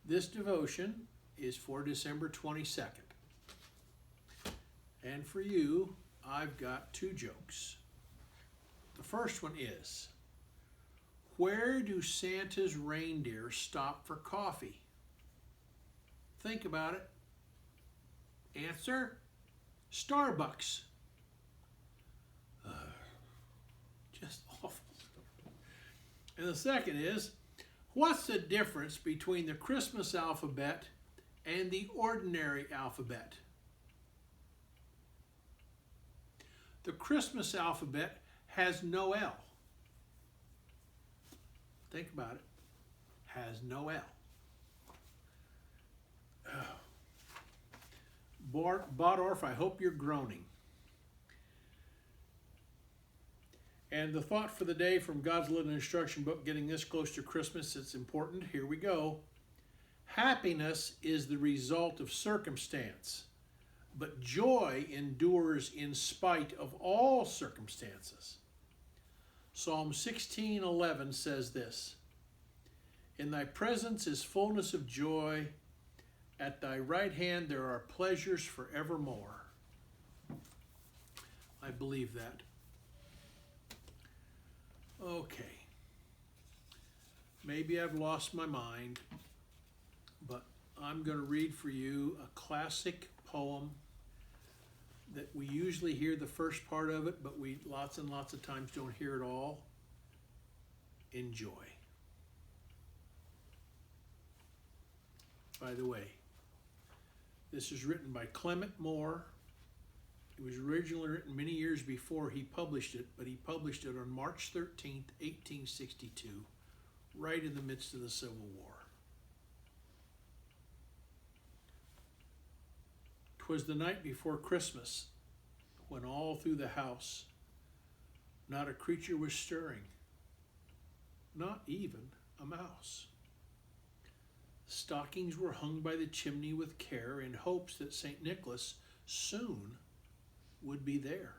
This devotion is for December 22nd. And for you, I've got two jokes. The first one is, where do Santa's reindeer stop for coffee? Think about it. Answer, Starbucks. Just awful. And the second is, what's the difference between the Christmas alphabet and the ordinary alphabet? The Christmas alphabet has no L. Think about it. Has no L. Bodorf, I hope you're groaning. And the thought for the day from God's Little Instruction Book, getting this close to Christmas, it's important. Here we go. Happiness is the result of circumstance, but joy endures in spite of all circumstances. Psalm 16:11 says this, in thy presence is fullness of joy, at thy right hand there are pleasures forevermore. I believe that. Okay. Maybe I've lost my mind, but I'm going to read for you a classic poem that we usually hear the first part of it, but we lots and lots of times don't hear it all. Enjoy. By the way, this is written by Clement Moore. It was originally written many years before he published it, but he published it on March 13th, 1862, right in the midst of the Civil War. 'Twas the night before Christmas, when all through the house not a creature was stirring, not even a mouse. Stockings were hung by the chimney with care in hopes that St. Nicholas soon would be there.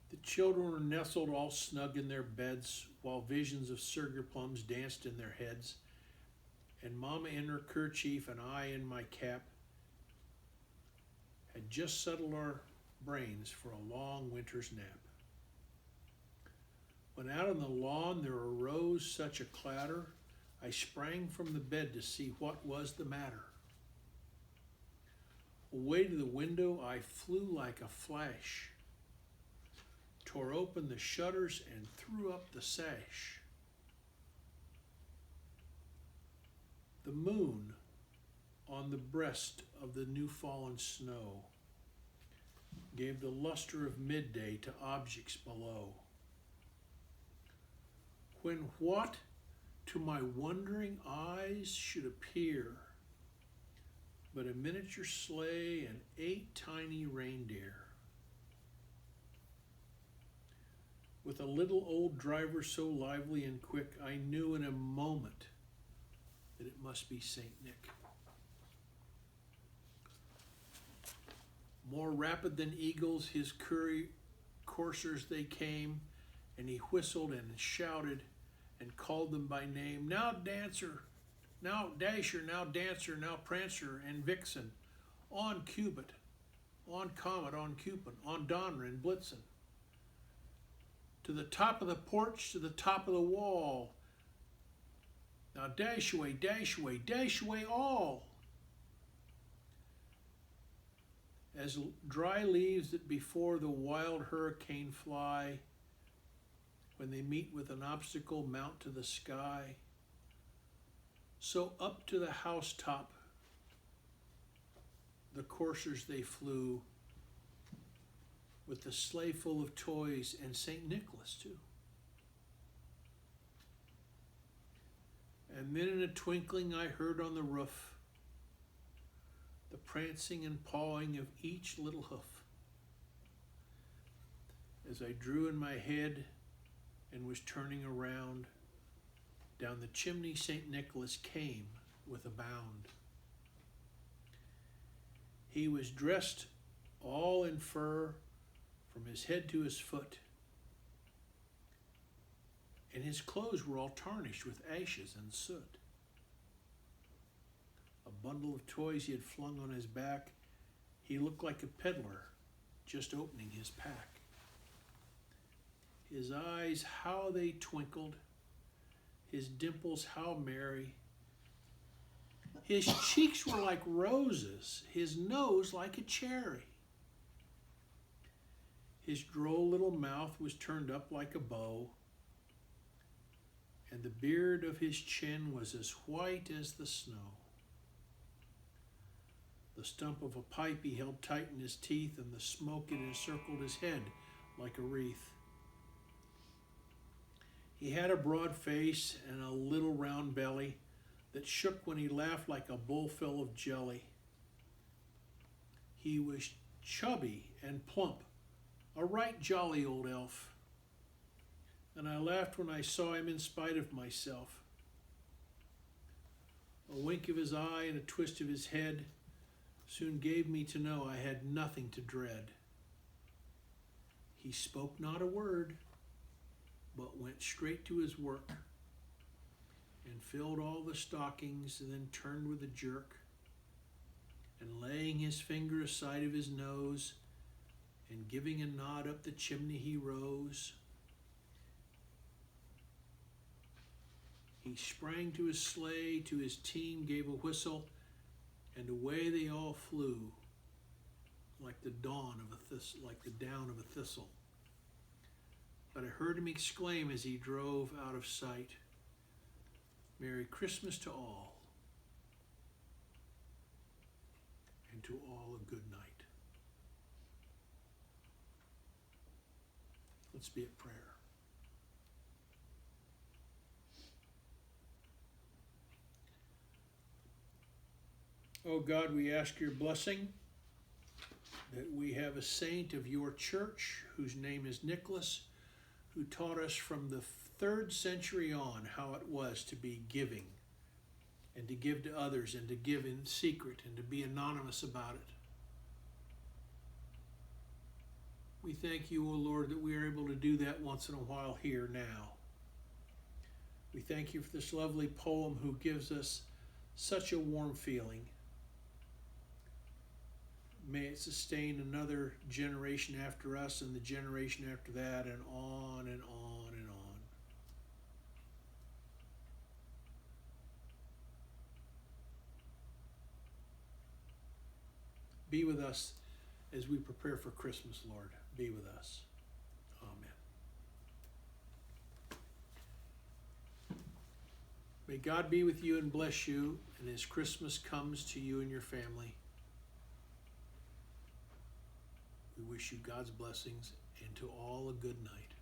The children were nestled all snug in their beds while visions of sugar plums danced in their heads, and Mama in her kerchief and I in my cap had just settled our brains for a long winter's nap. When out on the lawn there arose such a clatter, I sprang from the bed to see what was the matter. Away to the window I flew like a flash, tore open the shutters and threw up the sash. The moon on the breast of the new fallen snow gave the luster of midday to objects below. When what to my wondering eyes should appear but a miniature sleigh and 8 tiny reindeer, with a little old driver so lively and quick, I knew in a moment that it must be Saint Nick. More rapid than eagles, his coursers they came, and he whistled and shouted and called them by name. Now Dancer, now Dasher, now Dancer, now Prancer and Vixen, on Cupid, on Comet, on Cupid, on Donner and Blitzen. To the top of the porch, to the top of the wall. Now dash away all. As dry leaves that before the wild hurricane fly, when they meet with an obstacle mount to the sky, so up to the housetop the coursers they flew, with the sleigh full of toys and St. Nicholas too. And then in a twinkling I heard on the roof the prancing and pawing of each little hoof. As I drew in my head and was turning around, down the chimney St. Nicholas came with a bound. He was dressed all in fur from his head to his foot, and his clothes were all tarnished with ashes and soot. A bundle of toys he had flung on his back, he looked like a peddler just opening his pack. His eyes, how they twinkled, his dimples, how merry. His cheeks were like roses, his nose like a cherry. His droll little mouth was turned up like a bow, and the beard of his chin was as white as the snow. The stump of a pipe he held tight in his teeth, and the smoke it encircled his head like a wreath. He had a broad face and a little round belly that shook when he laughed like a bowl full of jelly. He was chubby and plump, a right jolly old elf, and I laughed when I saw him in spite of myself. A wink of his eye and a twist of his head soon gave me to know I had nothing to dread. He spoke not a word, but went straight to his work and filled all the stockings, and then turned with a jerk, and laying his finger aside of his nose and giving a nod up the chimney he rose. He sprang to his sleigh, to his team gave a whistle, and away they all flew like the down of a thistle. But I heard him exclaim as he drove out of sight, "Merry Christmas to all, and to all a good night." Let's be at prayer. Oh God, we ask your blessing that we have a saint of your church whose name is Nicholas, who taught us from the 3rd century on how it was to be giving and to give to others and to give in secret and to be anonymous about it. We thank you, O Lord, that we are able to do that once in a while here now. We thank you for this lovely poem who gives us such a warm feeling. May it sustain another generation after us and the generation after that, and on and on and on. Be with us as we prepare for Christmas, Lord. Be with us. Amen. May God be with you and bless you, and as Christmas comes to you and your family, we wish you God's blessings, and to all a good night.